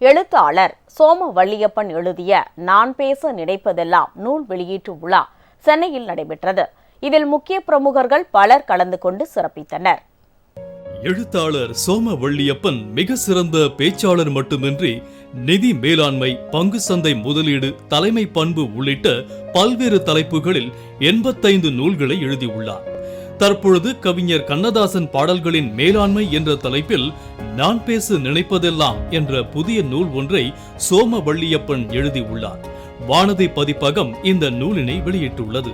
எழுத்தாளர் சோம வள்ளியப்பன் எழுதிய நான் பேச நினைப்பதெல்லாம் நூல் வெளியீட்டு விழா சென்னையில் நடைபெற்றது. இதில் முக்கிய பிரமுகர்கள் பலர் கலந்து கொண்டு சிறப்பித்தனர். எழுத்தாளர் சோம வள்ளியப்பன் மிக சிறந்த பேச்சாளர் மட்டுமின்றி நிதி மேலாண்மை, பங்கு சந்தை முதலீடு, தலைமை பண்பு உள்ளிட்ட பல்வேறு தலைப்புகளில் 85 நூல்களை எழுதியுள்ளார். தற்பொழுது கவிஞர் கண்ணதாசன் பாடல்களின் மேலாண்மை என்ற தலைப்பில் நான் பேச நினைப்பதெல்லாம் என்ற புதிய நூல் ஒன்றை சோம வள்ளியப்பன் எழுதியுள்ளார். வானதி பதிப்பகம் இந்த நூலினை வெளியிட்டுள்ளது.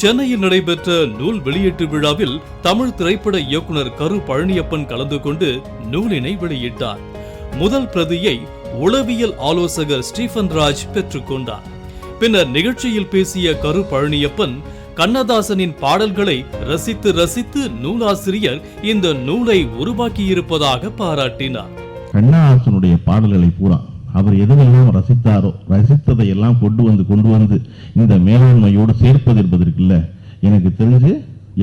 சென்னையில் நடைபெற்ற நூல் வெளியீட்டு விழாவில் தமிழ் திரைப்பட இயக்குனர் கரு பழனியப்பன் கலந்து கொண்டு நூலினை வெளியிட்டார். முதல் பிரதியை உளவியல் ஆலோசகர் ஸ்டீபன் ராஜ் பெற்றுக்கொண்டார். பின்னர் நிகழ்ச்சியில் பேசிய கரு பழனியப்பன் கண்ணதாசனின் பாடல்களை ரசித்து ரசித்து நூலாசிரியர் இந்த நூலை உருவாக்கியிருப்பதாக பாராட்டினார். கண்ணதாசனுடைய பாடல்களை பூரா அவர் எதுவெல்லாம் ரசித்தாரோ ரசித்ததை எல்லாம் கொண்டு வந்து இந்த மேலாண்மையோடு சேர்ப்பது என்பதற்குல்ல, எனக்கு தெரிஞ்சு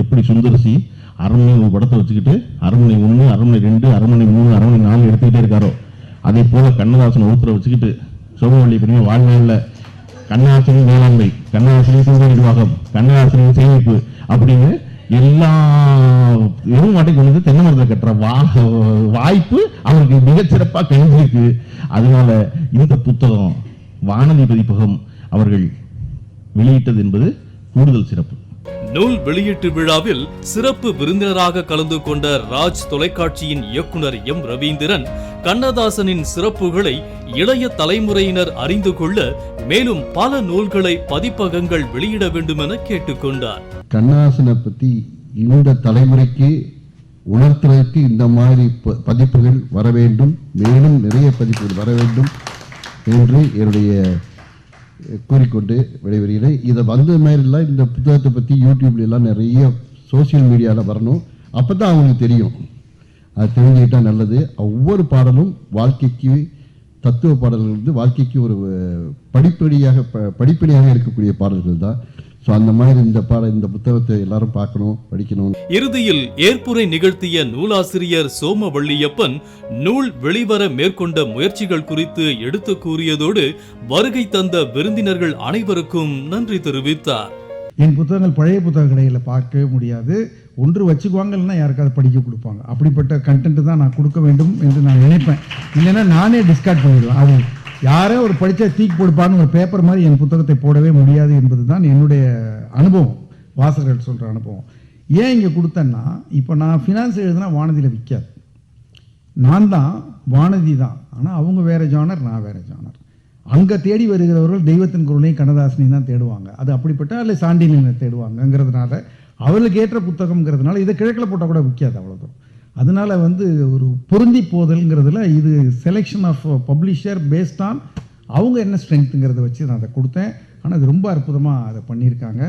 எப்படி சுந்தரசி அரண்மனை ஒரு படத்தை வச்சுக்கிட்டு அரண்மனை 1, அரண்மனை 2, அரண்மனை 3, அரண்மனை 4 எடுத்துக்கிட்டே இருக்காரோ, அதே போல கண்ணதாசன் ஒருத்தரை வச்சுக்கிட்டு சோமவள்ளி பெரிய வாழ்நாளில் கண்ணதாசனின் மேலாண்மை, கண்ணதாசனின் சிந்த நிர்வாகம், கண்ணதாசனின் சேமிப்பு அப்படின்னு எல்லா எதுவும் மாட்டை கொண்டு தென்னை மரத்தை கட்டுற வாய்ப்பு அவருக்கு மிகச்சிறப்பாக கிடைச்சிருக்கு. அதனால இந்த புத்தகம் வானதி பதிப்பகம் அவர்கள் வெளியிட்டது என்பது கூடுதல் சிறப்பு. நூல் வெளியீட்டு விழாவில் சிறப்பு விருந்தினராக கலந்து கொண்ட ராஜ் தொலைக்காட்சியின் இயக்குனர் எம் ரவீந்திரன் கண்ணதாசனின் சிறப்புகளை இளைய தலைமுறையினர் அறிந்து கொள்ள மேலும் பல நூல்களை பதிப்பகங்கள் வெளியிட வேண்டும் என கேட்டுக்கொண்டார். கண்ணதாசனை பத்தி இந்த தலைமுறைக்கு உணர்த்துவதற்கு இந்த மாதிரி பதிப்புகள் வர வேண்டும், மேலும் நிறைய பதிப்புகள் வர வேண்டும் என்று என்னுடைய கூறிக்கொண்டு விடைபெறுகிறேன். இதை வந்த மாதிரிலாம் இந்த புத்தகத்தை பற்றி யூடியூப்ல எல்லாம் நிறைய சோசியல் மீடியாவில் வரணும். அப்போ தான் அவங்களுக்கு தெரியும். அது தெரிஞ்சுக்கிட்டா நல்லது. ஒவ்வொரு வாழ்க்கைக்கு தத்துவ பாடல்கள் வந்து வாழ்க்கைக்கு ஒரு படிப்படியாக இருக்கக்கூடிய பாடல்கள் தான். ஸோ அந்த மாதிரி இந்த புத்தகத்தை எல்லாரும் பார்க்கணும், படிக்கணும். இறுதியில் ஏற்புரை நிகழ்த்திய நூலாசிரியர் சோம வள்ளியப்பன் நூல் வெளிவர மேற்கொண்ட முயற்சிகள் குறித்து எடுத்து கூறியதோடு வருகை தந்த விருந்தினர்கள் அனைவருக்கும் நன்றி தெரிவித்தார். என் புத்தகங்கள் பழைய புத்தக கடையில் பார்க்கவே முடியாது. ஒன்று வச்சுக்குவாங்கன்னா யாருக்காவது படிக்க கொடுப்பாங்க. அப்படிப்பட்ட கண்டென்ட் தான் நான் கொடுக்க வேண்டும் என்று நான் நினைப்பேன். இல்லைன்னா நானே டிஸ்கார்ட் பண்ணிடுவேன். அது யாரோ ஒரு படித்தா தீக்கு போடுப்பான்னு ஒரு பேப்பர் மாதிரி என் புத்தகத்தை போடவே முடியாது என்பது தான் என்னுடைய அனுபவம், வாசகர்கள் சொல்கிற அனுபவம். ஏன் இங்கே கொடுத்தேன்னா, இப்போ நான் ஃபினான்ஸ் எழுதுனா வானதியில் விற்காது. நான் தான் வானதி தான், ஆனால் அவங்க வேறு ஜானர், நான் வேறு ஜானர். அங்கே தேடி வருகிறவர்கள் தெய்வத்தின் குரலையும் கண்ணதாசனையும் தான் தேடுவாங்க. அது அப்படிப்பட்ட அல்ல சாண்டிலியனை தேடுவாங்கங்கிறதுனால அவர்களுக்கு ஏற்ற புத்தகம்ங்கிறதுனால இதை கிழக்கில் போட்டால் கூட விற்காது. அவ்வளோதான். அதனால ஒரு பொருந்தி போதல்ங்கிறதுல இது selection of publisher based on அவங்க என்ன ஸ்ட்ரென்த்துங்கிறத வச்சு நான் அதை கொடுத்தேன். ஆனால் அது ரொம்ப அற்புதமாக அதை பண்ணியிருக்காங்க.